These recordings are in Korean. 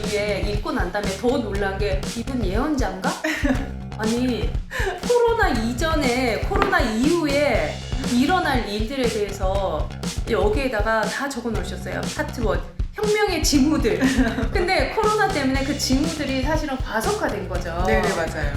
이후에 읽고 난 다음에 더 놀란 게 이분 예언자인가? 아니 코로나 이전에 코로나 이후에 일어날 일들에 대해서 여기에다가 다 적어 놓으셨어요. 파트 1 혁명의 징후들. 근데 코로나 때문에 그 징후들이 사실은 과속화된 거죠. 네, 맞아요.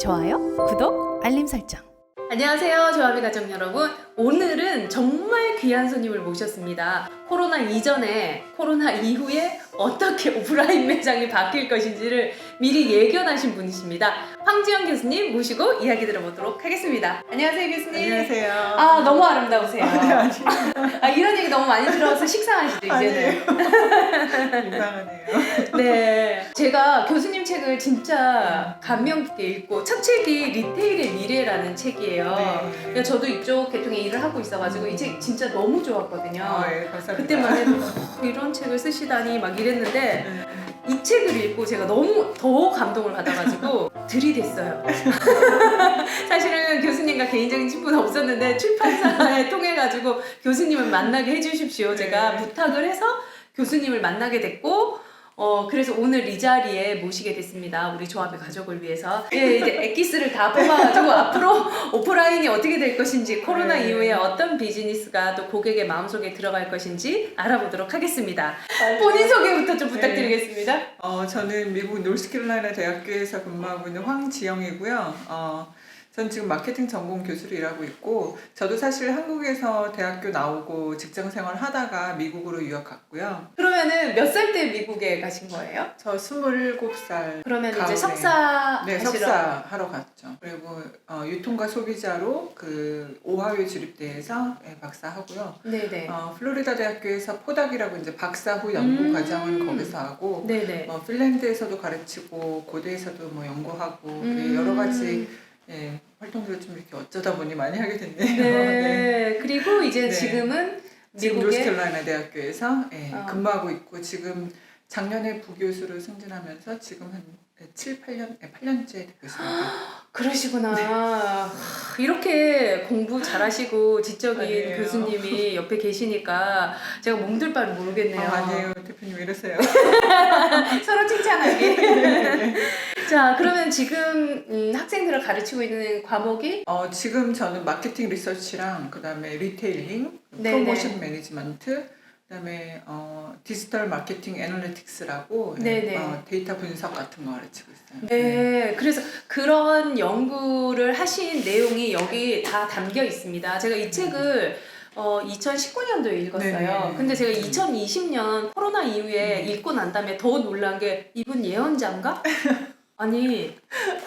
좋아요, 구독, 알림 설정. 안녕하세요, 조합의 가족 여러분. 오늘은 정말 귀한 손님을 모셨습니다. 코로나 이전에 코로나 이후에 어떻게 오프라인 매장이 바뀔 것인지를 미리 예견하신 분이십니다. 황지영 교수님 모시고 이야기 들어보도록 하겠습니다. 안녕하세요, 교수님. 안녕하세요. 아, 너무 아름다우세요. 네, 아니에요. 이런 얘기 너무 많이 들어서 식상하시죠, 이제는. 이상하네요. 네, 제가 교수님 책을 진짜 감명 깊게 읽고 첫 책이 리테일의 미래라는 책이에요. 네. 저도 이쪽 계통에 일을 하고 있어가지고 이 책 진짜 너무 좋았거든요. 네, 감사합니다. 그때만 해도 이런 책을 쓰시다니 막 이랬는데 네. 이 책을 읽고 제가 너무 더 감동을 받아가지고 들이댔어요. 사실은 교수님과 개인적인 친분은 없었는데 출판사에 통해가지고 교수님을 만나게 해주십시오. 제가 네. 부탁을 해서 교수님을 만나게 됐고 그래서 오늘 이 자리에 모시게 됐습니다. 우리 조합의 가족을 위해서. 예, 이제 엑기스를 다 뽑아가지고 앞으로 오프라인이 어떻게 될 것인지, 코로나 네. 이후에 어떤 비즈니스가 또 고객의 마음속에 들어갈 것인지 알아보도록 하겠습니다. 본인 소개부터 좀 부탁드리겠습니다. 저는 미국 노스캐롤라이나 대학교에서 근무하고 있는 황지영이고요. 전 지금 마케팅 전공 교수로 일하고 있고, 저도 사실 한국에서 대학교 나오고 직장 생활 하다가 미국으로 유학 갔고요. 그러면은 몇 살 때 미국에 가신 거예요? 저 27살. 그러면 이제 가을에. 석사 네, 하시러. 석사 하러 갔죠. 그리고 유통과 소비자로 그 오하이오 주립대에서 박사하고요. 네네. 플로리다 대학교에서 포닥이라고 이제 박사 후 연구 과정은 거기서 하고, 네네. 핀란드에서도 가르치고 고대에서도 뭐 연구하고 여러 가지 활동들을 좀 이렇게 어쩌다 보니 많이 하게 됐네요. 네. 그리고 이제 네. 지금은 지금 미국에 노스캐롤라이나 대학교에서 근무하고 있고, 지금 작년에 부교수로 승진하면서 지금 한 8년째 교수입니다. 그러시구나. 하, 이렇게 공부 잘하시고 지적인 아니에요. 교수님이 옆에 계시니까 제가 몸둘 바를 모르겠네요. 아니에요. 대표님 왜 이러세요? 서로 칭찬하게. 자, 그러면 지금 학생들을 가르치고 있는 과목이 지금 저는 마케팅 리서치랑 그다음에 리테일링, 네네. 프로모션 매니지먼트, 그다음에 디지털 마케팅 애널리틱스라고 네네. 데이터 분석 같은 거 가르치고 있어요. 네, 그래서 그런 연구를 하신 내용이 여기 다 담겨 있습니다. 제가 이 책을 2019년도에 읽었어요. 네네. 근데 제가 2020년 코로나 이후에 읽고 난 다음에 더 놀란 게 이분 예언자인가? 아니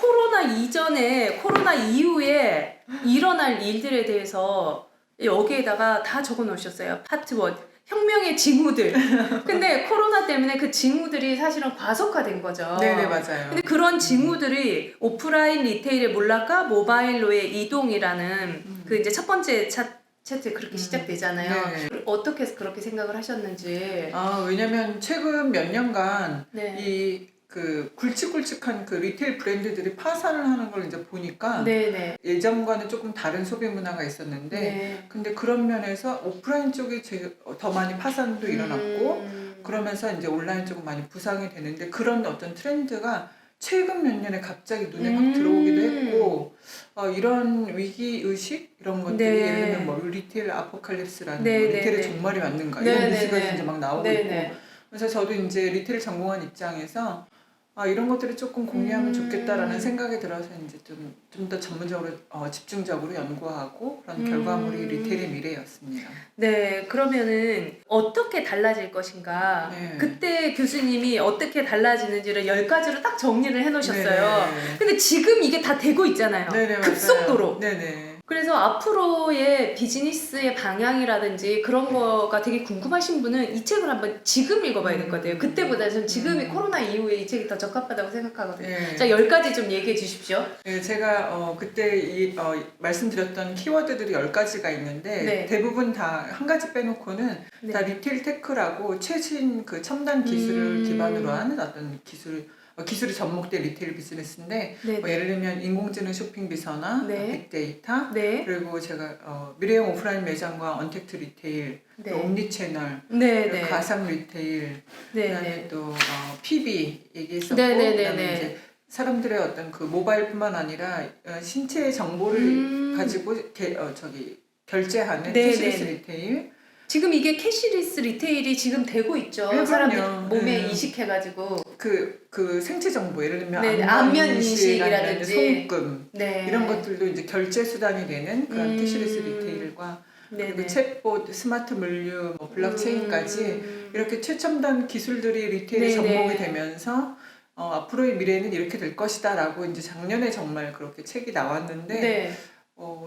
코로나 이전에 코로나 이후에 일어날 일들에 대해서 여기에다가 다 적어 놓으셨어요. 파트 1 혁명의 징후들. 근데 코로나 때문에 그 징후들이 사실은 과속화된 거죠. 네네, 맞아요. 근데 그런 징후들이 오프라인 리테일의 몰락과 모바일로의 이동이라는 그 이제 첫 번째 차트 그렇게 시작되잖아요. 네. 어떻게 해서 그렇게 생각을 하셨는지. 왜냐면 최근 몇 년간 네. 이 그 굵직굵직한 그 리테일 브랜드들이 파산을 하는 걸 이제 보니까 네네. 예전과는 조금 다른 소비 문화가 있었는데, 네. 근데 그런 면에서 오프라인 쪽이 더 많이 파산도 일어났고, 그러면서 이제 온라인 쪽은 많이 부상이 되는데, 그런 어떤 트렌드가 최근 몇 년에 갑자기 눈에 확 들어오기도 했고, 이런 위기 의식 이런 것들이 네. 예를 들면 뭐 리테일 아포칼립스라는 네, 뭐 네, 리테일의 네. 종말이 왔는가 네, 이런 네, 뉴스가 네. 이제 막 나오고 네네. 있고, 그래서 저도 이제 리테일 전공한 입장에서 이런 것들을 조금 공유하면 좋겠다라는 생각이 들어서 이제 좀 더 전문적으로 집중적으로 연구하고 그런 결과물이 리테일의 미래였습니다. 네, 그러면은 어떻게 달라질 것인가? 네. 그때 교수님이 어떻게 달라지는지를 10가지로 딱 정리를 해놓으셨어요. 네네. 근데 지금 이게 다 되고 있잖아요. 네네, 급속도로. 맞아요. 네네. 그래서 앞으로의 비즈니스의 방향이라든지 그런 거가 되게 궁금하신 분은 이 책을 한번 지금 읽어봐야 될 것 같아요. 그때보다 전 지금이 코로나 이후에 이 책이 더 적합하다고 생각하거든요. 네. 자, 10가지 좀 얘기해 주십시오. 네, 제가 그때 말씀드렸던 키워드들이 10가지가 있는데, 네. 대부분 다 한 가지 빼놓고는 네. 다 리테일 테크라고 최신 그 첨단 기술을 기반으로 하는 어떤 기술 기술이 접목된 리테일 비즈니스인데 네. 예를 들면 인공지능 쇼핑 비서나 네. 빅데이터 네. 그리고 제가 미래형 오프라인 매장과 언택트 리테일, 네. 또 옴니채널, 네. 그리고 네. 가상 리테일, 네. 그다음에 네. 또 PB 얘기했었고, 네, 네, 네, 그다음에 네. 이제 사람들의 어떤 그 모바일뿐만 아니라 신체 정보를 가지고 결제하는 네, 캐시리스 네. 리테일. 지금 이게 캐시리스 리테일이 지금 되고 있죠. 네, 사람들 그럼요. 몸에 네. 이식해가지고. 그 생체 정보 예를 들면 네, 안면 안면 인식이라든지. 손금 네. 이런 것들도 이제 결제 수단이 되는 그런 캐시리스 음. 리테일과 네네. 그리고 챗봇, 스마트 물류, 뭐 블록체인까지 이렇게 최첨단 기술들이 리테일에 네네. 접목이 되면서 앞으로의 미래는 이렇게 될 것이다라고 이제 작년에 정말 그렇게 책이 나왔는데 네.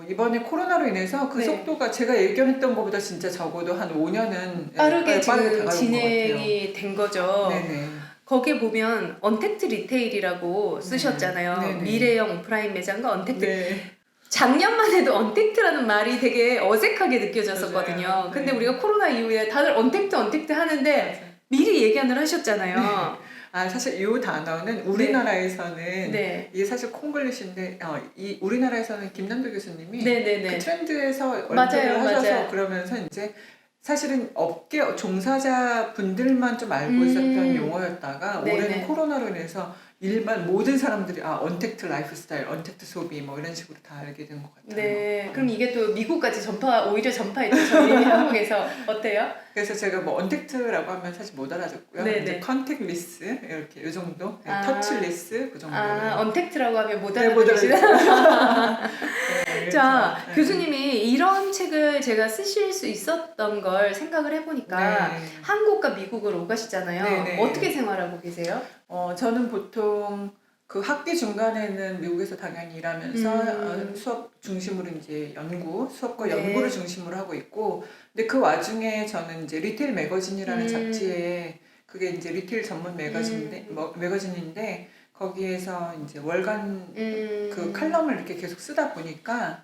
이번에 코로나로 인해서 그 네. 속도가 제가 예견했던 것보다 진짜 적어도 한 5년은 빠르게 지금 다가올 것 같아요. 진행이 된 거죠. 네네. 거기에 보면 언택트 리테일이라고 쓰셨잖아요. 네네. 미래형 오프라인 매장과 언택트. 네. 작년만 해도 언택트라는 말이 되게 어색하게 느껴졌었거든요. 맞아요. 근데 네. 우리가 코로나 이후에 다들 언택트 하는데 미리 예견을 하셨잖아요. 사실 이 단어는 우리나라에서는 네. 이게 사실 콩글리시인데 이 우리나라에서는 김남도 교수님이 네네네. 그 트렌드에서 맞아요, 언급을 하셔서 맞아요. 그러면서 이제 사실은 업계 종사자 분들만 좀 알고 있었던 용어였다가 네네. 올해는 코로나로 인해서 일반 모든 사람들이 언택트 라이프스타일, 언택트 소비 뭐 이런 식으로 다 알게 된 것 같아요. 네. 그럼 이게 또 미국까지 오히려 전파했죠. 저희 한국에서. 어때요? 그래서 제가 뭐 언택트라고 하면 사실 못 알아듣고요. 네네. 이제 컨택리스 이렇게 이 정도, 아. 터치리스 그 정도. 언택트라고 하면 못 네, 못 알아듣시나? 네, 자, 그래서, 교수님이 이런 책을 제가 쓰실 수 있었던 걸 생각을 해보니까 네. 한국과 미국을 오가시잖아요. 네네. 어떻게 생활하고 계세요? 저는 보통 그 학기 중간에는 미국에서 당연히 일하면서 수업 중심으로 이제 수업과 네. 연구를 중심으로 하고 있고, 근데 그 와중에 저는 이제 리테일 매거진이라는 잡지에 그게 이제 리테일 전문 매거진인데 거기에서 이제 월간 그 칼럼을 이렇게 계속 쓰다 보니까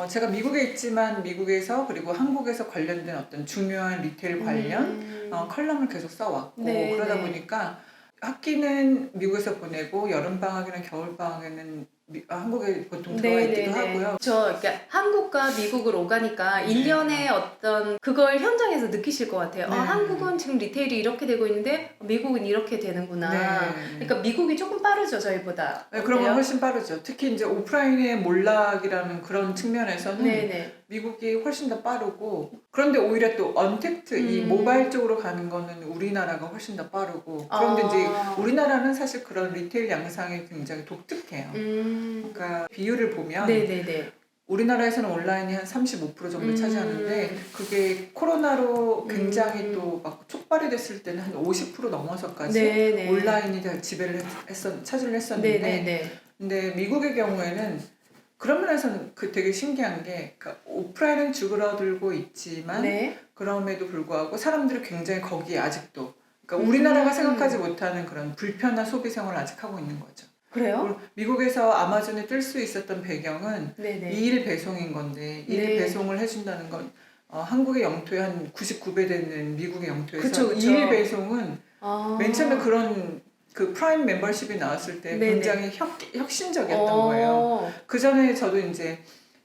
제가 미국에 있지만 미국에서 그리고 한국에서 관련된 어떤 중요한 리테일 관련 컬럼을 계속 써왔고 네, 그러다 네. 보니까 학기는 미국에서 보내고 여름방학이나 겨울방학에는 한국에 보통 들어와 있기도 하고요. 그러니까 한국과 미국을 오가니까 일련의 어떤 그걸 현장에서 느끼실 것 같아요. 네. 한국은 지금 리테일이 이렇게 되고 있는데 미국은 이렇게 되는구나. 네. 그러니까 미국이 조금 빠르죠, 저희보다. 네, 그런 건 어때요? 훨씬 빠르죠. 특히 이제 오프라인의 몰락이라는 그런 측면에서는 네네. 미국이 훨씬 더 빠르고, 그런데 오히려 또 언택트 이 모바일 쪽으로 가는 거는 우리나라가 훨씬 더 빠르고, 그런데 이제 우리나라는 사실 그런 리테일 양상이 굉장히 독특해요. 그러니까 비율을 보면 네네네. 우리나라에서는 온라인이 한 35% 정도 차지하는데 그게 코로나로 굉장히 또 막 촉발이 됐을 때는 한 50% 넘어서까지 네네. 온라인이 다 차지를 했었는데, 네네네. 근데 미국의 경우에는 그런 면에서는 되게 신기한 게, 그러니까 오프라인은 줄어들고 있지만 네. 그럼에도 불구하고 사람들이 굉장히 거기에 아직도, 그러니까 우리나라가 생각하지 못하는 그런 불편한 소비 생활을 아직 하고 있는 거죠. 그래요? 미국에서 아마존에 뜰 수 있었던 배경은 네네. 2일 배송인 건데 2일 네. 배송을 해준다는 건 한국의 영토의 한 99배 되는 미국의 영토에서 그쵸, 그쵸. 2일 배송은 아. 맨 처음에 그런 그 프라임 멤버십이 나왔을 때 네네. 굉장히 혁신적이었던 거예요. 그 전에 저도 이제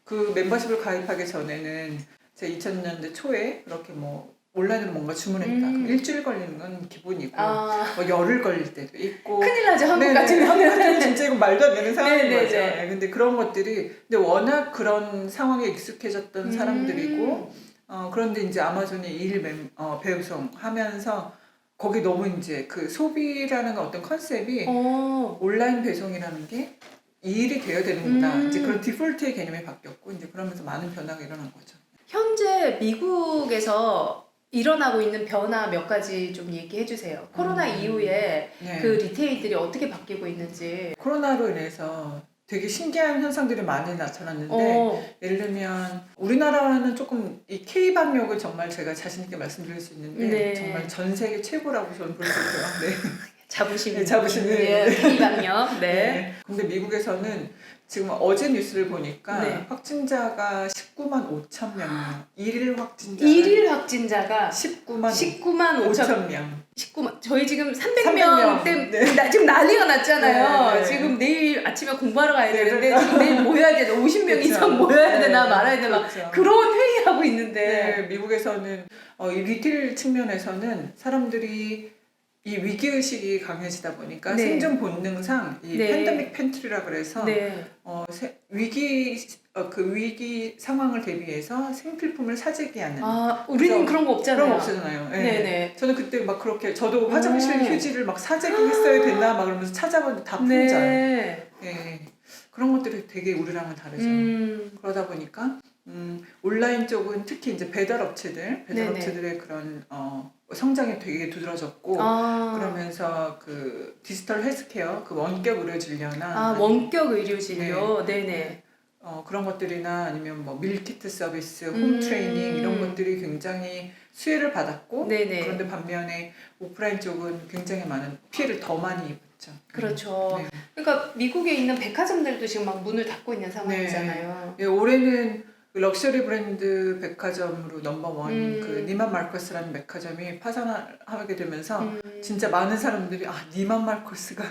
그 멤버십을 가입하기 전에는 제 2000년대 초에 그렇게 뭐 온라인으로 뭔가 주문했다. 그럼 일주일 걸리는 건 기본이고 뭐 열흘 걸릴 때도 있고. 큰일 나죠, 한국 네네. 같은 한국 경우는. 같은 진짜 이거 말도 안 되는 상황인 네네네. 거죠. 네, 근데 그런 것들이 근데 워낙 그런 상황에 익숙해졌던 사람들이고 그런데 이제 아마존이 2일 배송하면서 거기 너무 이제 그 소비라는 어떤 컨셉이 온라인 배송이라는 게 2일이 되어야 되는구나. 이제 그런 디폴트의 개념이 바뀌었고 이제 그러면서 많은 변화가 일어난 거죠. 현재 미국에서 일어나고 있는 변화 몇 가지 좀 얘기해 주세요. 코로나 이후에 네. 그 리테일들이 어떻게 바뀌고 있는지. 코로나로 인해서 되게 신기한 현상들이 많이 나타났는데 예를 들면 우리나라는 조금 이 K 방역을 정말 제가 자신 있게 말씀드릴 수 있는데 네. 정말 전 세계 최고라고 저는 볼 수 있고요. 네. 자부심. 네, 자부심. 네. K방역. 네. 네. 근데 미국에서는 지금 어제 뉴스를 보니까 네. 확진자가 19만 5천 명이에요. 일일 확진자가 1일 확진자가 19만 19만 5천. 5천 명. 19만 저희 지금 300 300명 명. 때 네. 지금 난리가 났잖아요. 네, 네. 지금 내일 아침에 공부하러 가야 네, 되는데 그러니까. 지금 내일 모여야 되나 50명 그렇죠. 이상 모여야 되나 네, 말아야 되나 그렇죠. 그런 회의하고 있는데 네, 미국에서는 이 리테일 측면에서는 사람들이 이 위기 의식이 강해지다 보니까 네. 생존 본능상 이 네. 팬데믹 팬트리라 그래서 네. 위기 상황을 대비해서 생필품을 사재기 하는 우리는 그래서 그런 거 없잖아요. 그런 거 없잖아요. 네. 네네. 저는 그때 막 그렇게 저도 화장실 휴지를 막 사재기 했어야 됐나 막 그러면서 찾아봤는데 다 품절. 네. 네. 그런 것들이 되게 우리랑은 다르죠. 그러다 보니까 온라인 쪽은 특히 이제 배달 업체들의 그런 성장이 되게 두드러졌고 그러면서 그 디지털 헬스케어 그 원격 의료진료나 원격 의료 진료. 네네. 그런 것들이나 아니면 뭐 밀키트 서비스, 홈 트레이닝 이런 것들이 굉장히 수혜를 받았고 네네. 그런데 반면에 오프라인 쪽은 굉장히 많은 피해를 더 많이 입었죠. 그렇죠. 네. 그러니까 미국에 있는 백화점들도 지금 막 문을 닫고 있는 상황이잖아요. 네, 올해는 그 럭셔리 브랜드 백화점으로 넘버원인 그 니만 마르커스라는 백화점이 파산하게 되면서 진짜 많은 사람들이 니만 마르커스가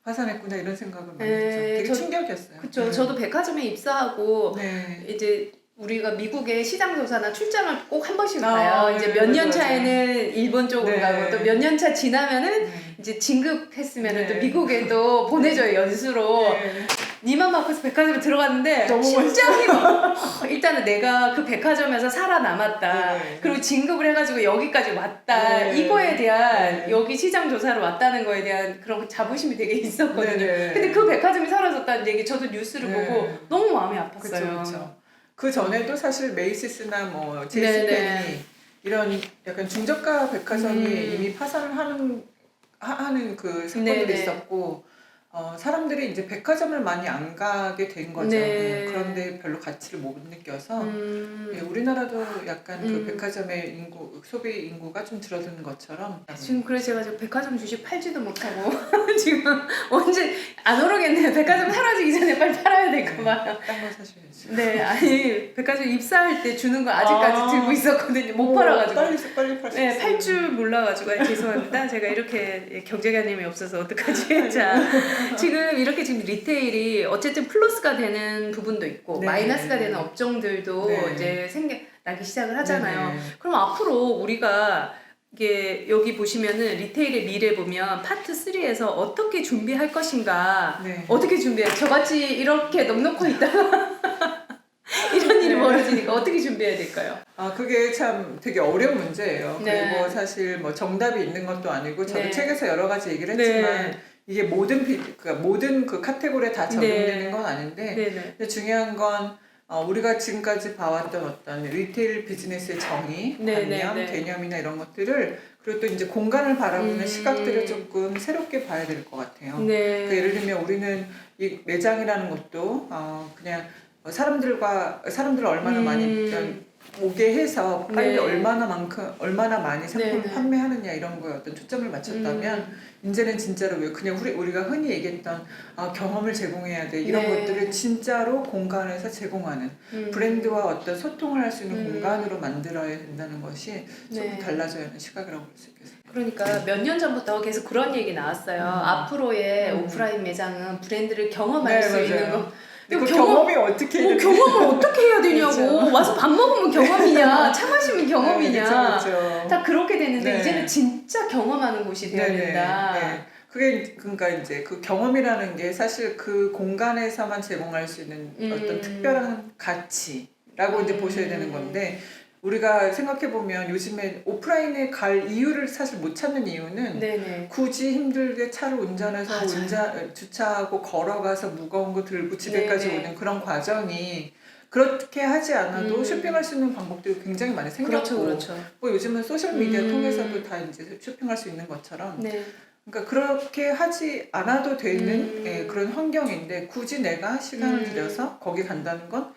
파산했구나 이런 생각을 많이 했죠. 되게 충격이었어요. 그렇죠. 저도 백화점에 입사하고 네. 이제 우리가 미국의 시장 조사나 출장을 꼭 한 번씩 가요. 이제 몇 년 맞아요. 차에는 일본 쪽으로 네. 가고 또 몇 년 차 지나면은 네. 이제 진급했으면은 네. 또 미국에 또 보내줘요 연수로. 네. 니만 마커스 백화점에 들어갔는데 너무 심장이 일단은 내가 그 백화점에서 살아남았다. 네. 그리고 진급을 해가지고 여기까지 왔다. 네. 이거에 대한 네. 여기 시장 조사로 왔다는 거에 대한 그런 자부심이 되게 있었거든요. 네. 근데 그 백화점이 사라졌다는 얘기 저도 뉴스를 네. 보고 너무 마음이 아팠어요. 그렇죠. 그 전에도 사실 메이시스나 뭐 네, 제이씨펜이 이런 약간 중저가 백화점이 이미 파산을 하는 그 사건들이 네, 네. 있었고 사람들이 이제 백화점을 많이 안 가게 된 거죠. 네. 그런데 별로 가치를 못 느껴서 예, 음, 우리나라도 약간 그 백화점의 소비 인구가 좀 줄어드는 것처럼 지금 그래서 제가 지금 백화점 주식 팔지도 못하고 지금 언제 안 오르겠네요. 백화점 사라지기 전에 빨리 팔아야 될까 봐요. 딴거 사셔야지. 네, 아니 백화점 입사할 때 주는 거 아직까지 들고 있었거든요. 못 팔아가지고. 빨리 팔 수 네, 있어요. 팔 줄 몰라가지고 죄송합니다. 제가 이렇게 경제관념이 없어서 어떡하지? 자, 지금 이렇게 지금 리테일이 어쨌든 플러스가 되는 부분도 있고 네. 마이너스가 되는 업종들도 네. 이제 생겨나기 시작을 하잖아요. 네. 그럼 앞으로 우리가 이게 여기 보시면은 리테일의 미래 보면 파트 3에서 어떻게 준비할 것인가, 네. 어떻게 준비해? 저같이 이렇게 넉넉히 있다가 이런 일이 네. 벌어지니까 어떻게 준비해야 될까요? 그게 참 되게 어려운 문제예요. 네. 그리고 사실 뭐 정답이 있는 것도 아니고 저도 네. 책에서 여러 가지 얘기를 했지만 네. 이게 모든 그 카테고리에 다 적용되는 네. 건 아닌데 네네. 근데 중요한 건 우리가 지금까지 봐왔던 어떤 리테일 비즈니스의 정의, 네, 관념, 네, 네. 개념이나 이런 것들을 그리고 또 이제 공간을 바라보는 음. 시각들을 조금 새롭게 봐야 될 것 같아요. 네. 그 예를 들면 우리는 이 매장이라는 것도 그냥 사람들 얼마나 많이 오게 해서 빨리 네. 얼마나 많이 상품을 네, 네. 판매하느냐 이런 거에 어떤 초점을 맞췄다면 이제는 진짜로 왜 그냥 우리가 흔히 얘기했던 경험을 제공해야 돼 이런 네. 것들을 진짜로 공간에서 제공하는 브랜드와 어떤 소통을 할 수 있는 공간으로 만들어야 된다는 것이 조금 네. 달라져야 하는 시각이라고 볼 수 있겠습니다. 그러니까 몇 년 전부터 계속 그런 얘기 나왔어요. 앞으로의 오프라인 매장은 브랜드를 경험할 네, 수 맞아요. 있는 거. 그 경험이 어떻게 해야 되는지 경험을 어떻게 해야 되냐고. 그렇죠. 와서 밥 먹으면 경험이냐, 차 마시면 경험이냐. 그렇죠. 다 그렇게 되는데 네. 이제는 진짜 경험하는 곳이 돼야 된다. 네. 그게 그러니까 이제 그 경험이라는 게 사실 그 공간에서만 제공할 수 있는 어떤 특별한 가치라고 이제 보셔야 되는 건데 우리가 생각해 보면 요즘에 오프라인에 갈 이유를 사실 못 찾는 이유는 네네. 굳이 힘들게 차를 운전해서 맞아요. 주차하고 걸어가서 무거운 거 들고 집에까지 네네. 오는 그런 과정이 그렇게 하지 않아도 쇼핑할 수 있는 방법들이 굉장히 많이 생겼고 그렇죠. 뭐 요즘은 소셜 미디어 통해서도 다 이제 쇼핑할 수 있는 것처럼 네. 그러니까 그렇게 하지 않아도 되는 그런 환경인데 굳이 내가 시간을 들여서 거기 간다는 건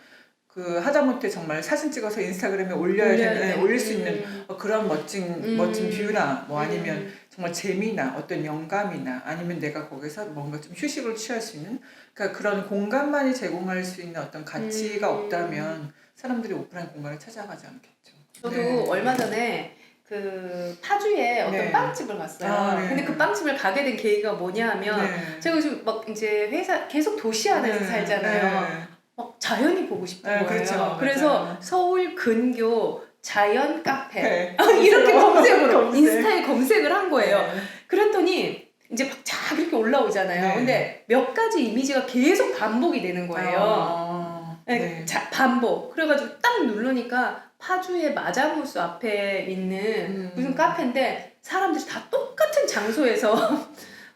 그 하다못해 정말 사진 찍어서 인스타그램에 올릴 수 있는 그런 멋진 뷰나 뭐 아니면 정말 재미나 어떤 영감이나 아니면 내가 거기서 뭔가 좀 휴식을 취할 수 있는 그러니까 그런 공간만이 제공할 수 있는 어떤 가치가 없다면 사람들이 오프라인 공간을 찾아가지 않겠죠. 저도 네. 얼마 전에 그 파주에 어떤 네. 빵집을 갔어요. 아, 네. 근데 그 빵집을 가게 된 계기가 뭐냐면 네. 제가 요즘 막 이제 회사 계속 도시 안에서 네. 살잖아요. 네. 막 자연이 보고 싶은 네, 거예요. 그렇죠. 그래서 맞아요. 서울 근교 자연 카페 네. 이렇게 검색으로 검색. 인스타에 검색을 한 거예요. 네. 그랬더니 이제 막 쫙 이렇게 올라오잖아요. 네. 근데 몇 가지 이미지가 계속 반복이 되는 거예요. 아, 네, 네. 반복. 그래가지고 딱 누르니까 파주의 마자무스 앞에 있는 무슨 카페인데 사람들이 다 똑같은 장소에서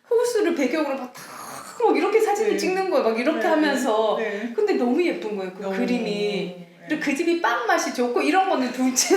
호수를 배경으로 막 이렇게 사진을 네. 찍는 거예요. 막 이렇게 네. 하면서. 네. 근데 너무 예쁜 거예요. 그 너무, 그림이. 네. 그리고 그 집이 빵 맛이 좋고 이런 거는 둘째.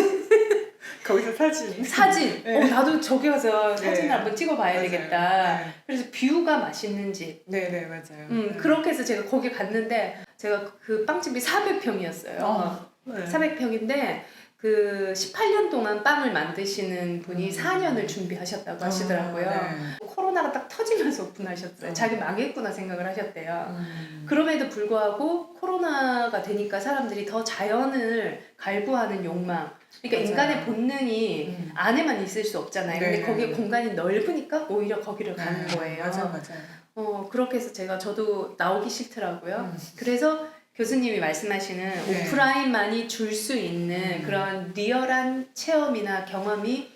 거기서 사진. 사진. 네. 나도 저기 가서 네. 사진을 한번 찍어봐야 맞아요. 되겠다. 네. 그래서 뷰가 맛있는 집. 네, 맞아요. 네. 그렇게 해서 제가 거기 갔는데 제가 그 빵집이 400평이었어요. 네. 400평인데 그 18년 동안 빵을 만드시는 분이 4년을 준비하셨다고 하시더라고요. 네. 코로나가 딱 터지면서 오픈하셨어요. 자기 망했구나 생각을 하셨대요. 그럼에도 불구하고 코로나가 되니까 사람들이 더 자연을 갈구하는 욕망. 그러니까 맞아요. 인간의 본능이 안에만 있을 수 없잖아요. 근데 네. 거기에 공간이 넓으니까 오히려 거기를 가는 거예요. 맞아요. 그렇게 해서 저도 나오기 싫더라고요. 그래서 교수님이 말씀하시는 네. 오프라인만이 줄 수 있는 그런 리얼한 체험이나 경험이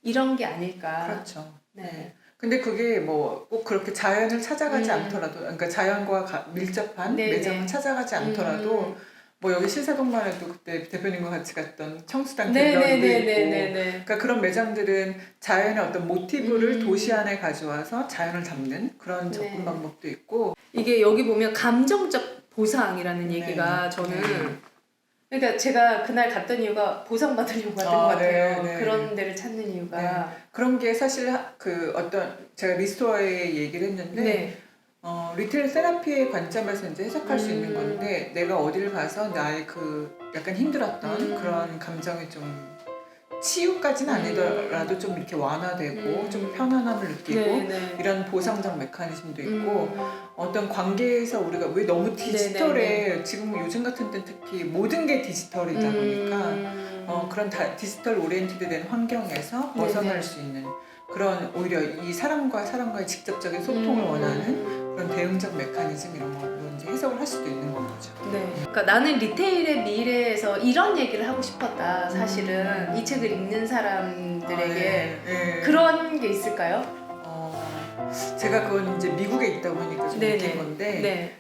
이런 게 아닐까. 그렇죠. 네. 근데 그게 뭐 꼭 그렇게 자연을 찾아가지 음. 않더라도, 그러니까 자연과 밀접한 네, 매장을 네. 찾아가지 않더라도, 뭐 여기 신사동만 해도 그때 대표님과 같이 갔던 청수당 갤러리도 있고, 네네네네네. 그러니까 그런 매장들은 자연의 어떤 모티브를 음. 도시 안에 가져와서 자연을 담는 그런 접근 네. 방법도 있고. 이게 여기 보면 감정적 보상이라는 얘기가 네. 저는 네. 그러니까 제가 그날 갔던 이유가 보상받으려고 갔던 것 같아요. 네. 그런 데를 찾는 이유가. 그런 게 사실 그 어떤 제가 리스토어에 얘기를 했는데, 네. 리테일 세라피의 관점에서 이제 해석할 수 있는 음. 건데, 내가 어디를 가서 나의 그 약간 힘들었던 그런 감정이 좀 치유까지는 아니더라도 좀 이렇게 완화되고 좀 편안함을 느끼고 네네. 이런 보상적 메커니즘도 있고, 어떤 관계에서 우리가 왜 너무 디지털에 지금 요즘 같은 때 특히 모든 게 디지털이다 보니까 그런 디지털 오리엔티드된 환경에서 벗어날 네네. 수 있는 그런 오히려 이 사람과의 직접적인 소통을 원하는 그런 대응적 메커니즘 이런 걸로 이제 해석을 할 수도 있는 건 거죠. 네. 그러니까 나는 리테일의 미래에서 이런 얘기를 하고 싶었다. 사실은 이 책을 읽는 사람들에게 네. 그런 게 있을까요? 제가 그건 이제 미국에 있다 보니까 좀 네네. 느낀 건데 네.